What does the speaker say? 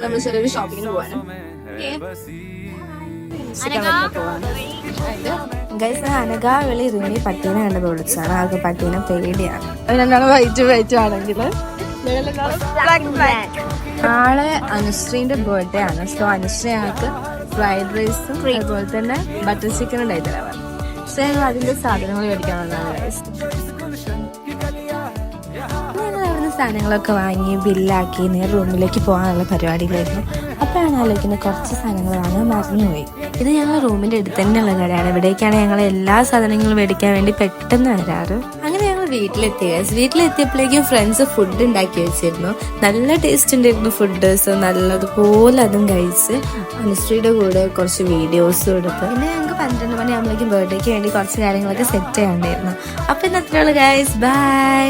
നമ്മൾ ചെറിയൊരു ഷോപ്പിങ്ങിന് പോവാണ്. അനഘ വിളി റിമി പട്ടീനെ കണ്ടത് വിളിച്ചാണ്. ആൾക്ക് പട്ടീനെ പേടിയാണ്. രണ്ടാണ് വൈറ്റ് ആണെങ്കിൽ. നാളെ അനുശ്രീന്റെ ബർത്ത്ഡേ ആണ്. സോ അനുശ്രീ ഞങ്ങൾക്ക് ഫ്രൈഡ് റൈസും അതുപോലെ തന്നെ ബട്ടർ ചിക്കനും ഉണ്ടായിട്ടാണ്. സോ ഞങ്ങൾ അതിന്റെ സാധനങ്ങൾ മേടിക്കാൻ വന്നതാണ് ഗൈസ്. ഞങ്ങൾ അവിടുന്ന് സാധനങ്ങളൊക്കെ വാങ്ങി ബില്ലാക്കി നേരെ റൂമിലേക്ക് പോകാനുള്ള പരിപാടികളായിരുന്നു. അപ്പോഴാണ് ആലോചിക്കുന്നത് കുറച്ച് സാധനങ്ങൾ വാങ്ങാൻ മറന്നുപോയി. ഇത് ഞങ്ങൾ റൂമിന്റെ അടുത്ത് തന്നെയുള്ള കടയാണ്. ഇവിടേക്കാണ് ഞങ്ങൾ എല്ലാ സാധനങ്ങളും മേടിക്കാൻ വേണ്ടി പെട്ടെന്ന് വരാറ്. അങ്ങനെ ഞങ്ങൾ വീട്ടിലെത്തിയപ്പോഴേക്കും ഫ്രണ്ട്സ് ഫുഡ് ഉണ്ടാക്കി വെച്ചിരുന്നു. നല്ല ടേസ്റ്റ് ഉണ്ടായിരുന്നു ഫുഡ്. സോ നല്ലതുപോലെ അതും കഴിച്ച് അനുശ്രീയുടെ കൂടെ കുറച്ച് വീഡിയോസും എടുത്ത് പിന്നെ ഞങ്ങൾക്ക് 12 മണിയാകുമ്പോഴേക്കും ബർത്ത്ഡേക്ക് വേണ്ടി കുറച്ച് കാര്യങ്ങളൊക്കെ സെറ്റ് ചെയ്യാണ്ടായിരുന്നു. അപ്പൊ ഇന്നത്രയുള്ള ഗൈസ്, ബൈ.